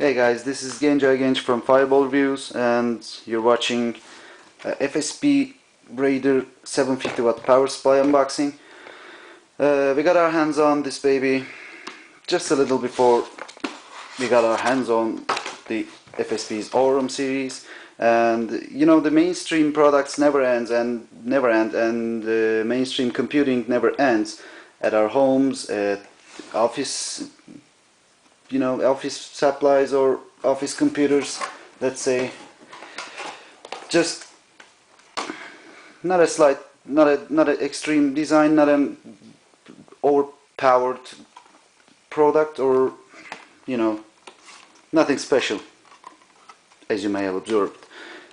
Hey guys, this is Genj from Fireball Reviews, and you're watching FSP Raider 750 watt power supply unboxing. We got our hands on this baby just a little before we got our hands on the FSP's Aurum series, and you know, the mainstream products never end, and mainstream computing never ends at our homes, at office, office supplies or office computers, let's say. Just not a slight, not an extreme design, not an overpowered product, or nothing special, as you may have observed.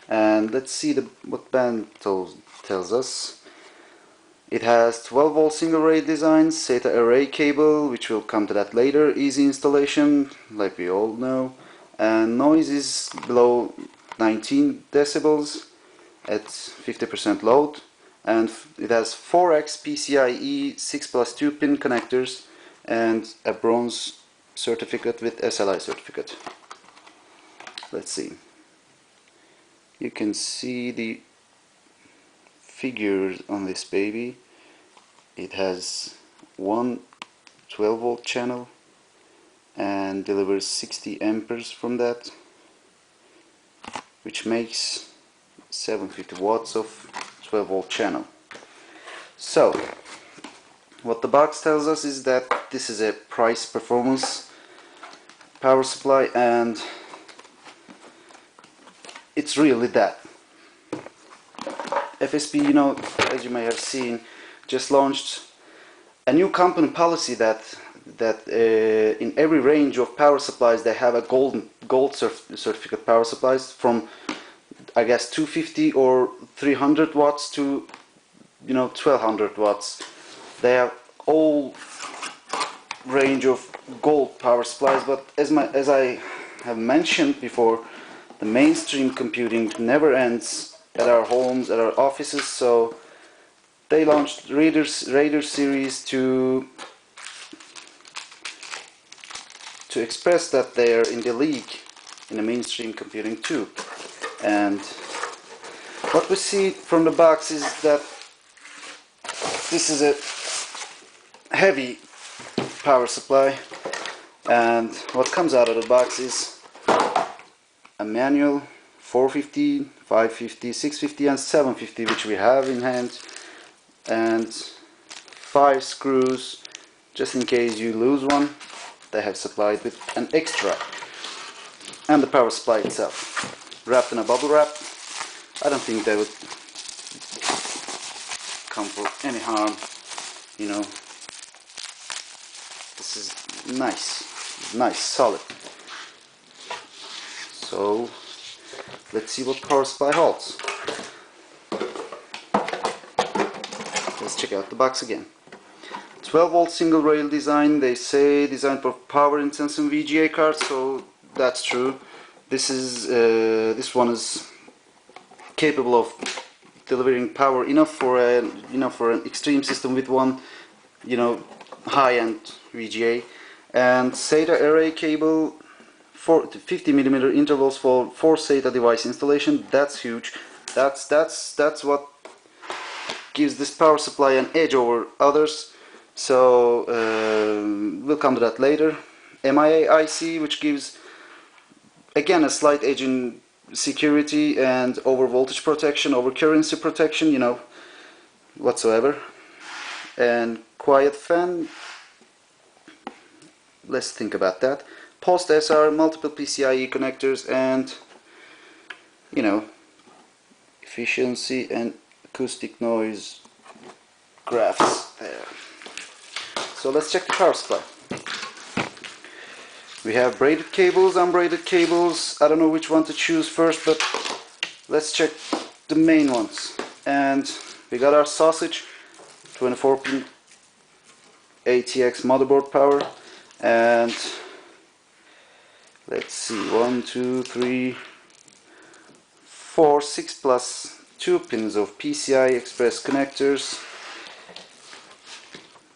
And let's see what band tells us. It has 12 volt single rail design, SATA array cable, which will come to that later, easy installation, like we all know, and noise is below 19 decibels at 50% load, and it has 4x PCIe 6+2 pin connectors and a bronze certificate with SLI certificate. Let's see. You can see the figures on this baby. It has one 12 volt channel and delivers 60 amperes from that, which makes 750 watts of 12 volt channel. So what the box tells us is that this is a price performance power supply, and it's really that. FSP, as you may have seen, just launched a new company policy that in every range of power supplies they have a gold certificate power supplies, from I guess 250 or 300 watts to 1200 watts. They have all range of gold power supplies, but as I have mentioned before, the mainstream computing never ends at our homes, at our offices, so they launched Raider series to express that they're in the league in the mainstream computing too. And what we see from the box is that this is a heavy power supply, and what comes out of the box is a manual 450, 550, 650 and 750, which we have in hand, and 5 screws just in case you lose one. They have supplied with an extra, and the power supply itself wrapped in a bubble wrap. I don't think they would come for any harm, This is nice, solid. So let's see what power supply holds. Let's check out the box again. 12 volt single rail design. They say designed for power intensive VGA cards, so that's true. This one is capable of delivering power enough for an extreme system with one high-end VGA. And SATA array cable, 50mm intervals for 4 SATA device installation. That's huge. That's what gives this power supply an edge over others. So we'll come to that later. MIA IC, which gives again a slight edge in security and over voltage protection, over currency protection, whatsoever. And quiet fan. Let's think about that. Post SR, multiple PCIe connectors, and efficiency and acoustic noise graphs there. So let's check the power supply. We have braided cables, unbraided cables. I don't know which one to choose first, but let's check the main ones. And we got our sausage 24-pin ATX motherboard power, and let's see, 1, 2, 3, 4, 6+2 pins of PCI Express connectors,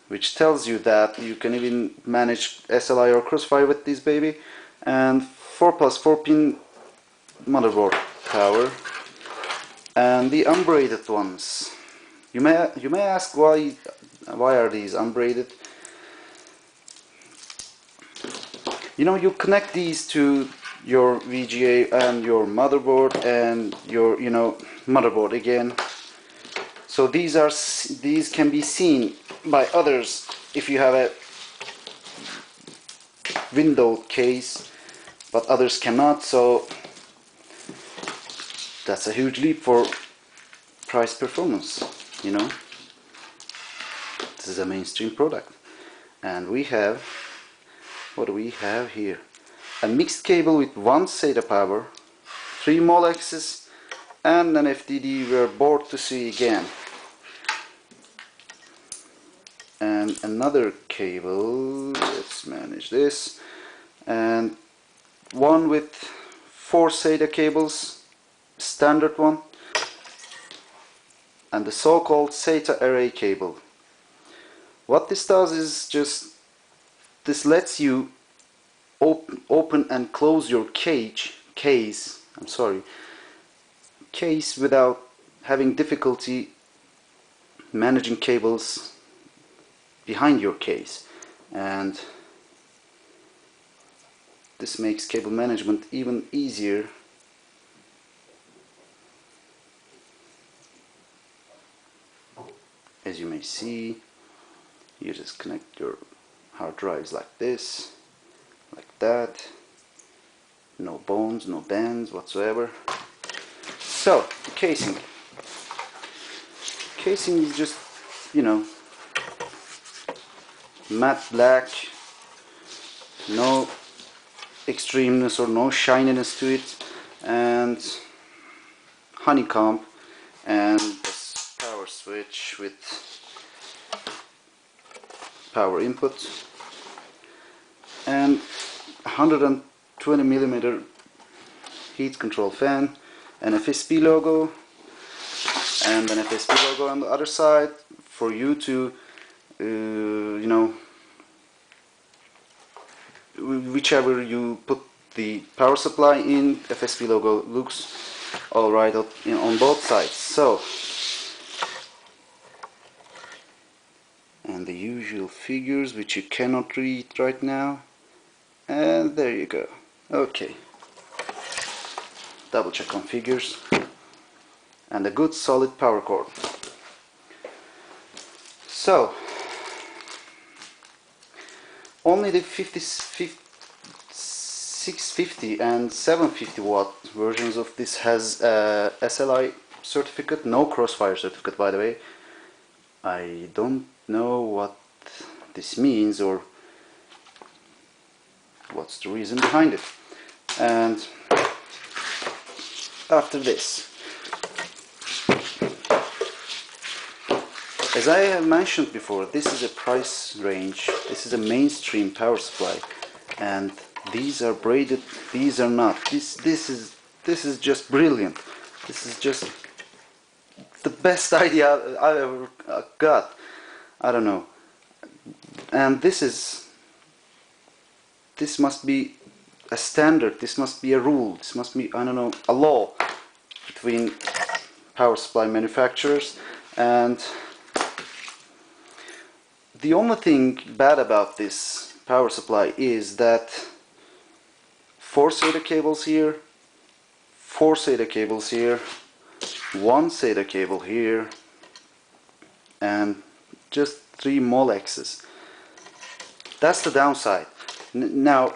which tells you that you can even manage SLI or Crossfire with this baby, and 4+4 pin motherboard power, and the unbraided ones. You may ask why are these unbraided? You know, you connect these to your VGA and your motherboard and your motherboard again. So these can be seen by others if you have a window case, but others cannot. So that's a huge leap for price performance. You know, this is a mainstream product, and we have, what do we have here? A mixed cable with one SATA power, 3 Molexes, and an FDD we're bored to see again. And another cable, let's manage this, and one with 4 SATA cables, standard one, and the so-called SATA array cable. What this does is just, this lets you open and close your case without having difficulty managing cables behind your case, and this makes cable management even easier. As you may see, you just connect your hard drives like this, like that, no bones, no bends whatsoever. So the casing is just, you know, matte black, no extremeness or no shininess to it, and honeycomb, and this power switch with power input, and 120mm heat control fan, an FSP logo, and an FSP logo on the other side for you to you know, whichever you put the power supply in, FSP logo looks alright on both sides. So, and the usual figures which you cannot read right now, and there you go. Okay, double check on figures, and a good solid power cord. So only the 650 and 750 watt versions of this has a SLI certificate, no crossfire certificate, by the way. I don't know what this means or what's the reason behind it. And after this, as I have mentioned before, this is a price range, this is a mainstream power supply, and these are braided, these are not. This is just brilliant. This is just the best idea I ever got. I don't know. And this must be a standard, this must be a rule, this must be, I don't know, a law between power supply manufacturers. And the only thing bad about this power supply is that 4 SATA cables here, 4 SATA cables here, 1 SATA cable here, and just 3 Molexes. That's the downside. Now,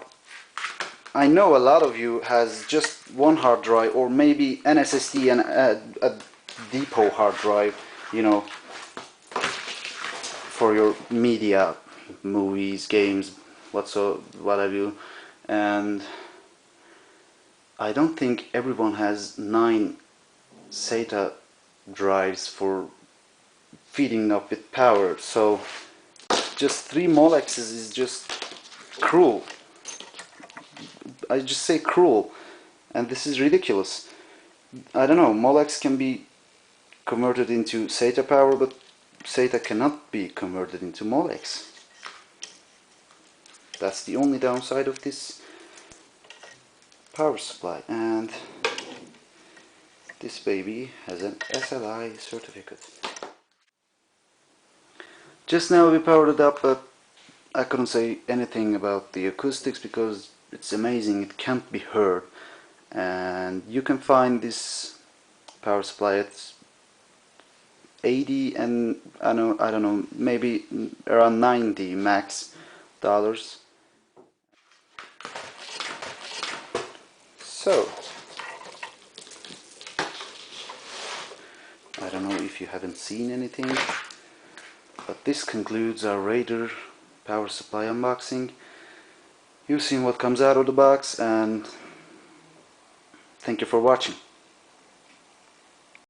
I know a lot of you has just one hard drive, or maybe an SSD and a depot hard drive, you know, for your media, movies, games, what have you. And I don't think everyone has 9 SATA drives for feeding up with power, so just 3 Molexes is just cruel. I just say cruel, and this is ridiculous. I don't know, Molex can be converted into SATA power, but SATA cannot be converted into Molex. That's the only downside of this power supply, and this baby has an SLI certificate. Just now we powered it up, but I couldn't say anything about the acoustics because it's amazing, it can't be heard. And you can find this power supply at 80 and I don't know, maybe around 90 max dollars. So I don't know if you haven't seen anything, but this concludes our Raider power supply unboxing. You've seen what comes out of the box, and thank you for watching.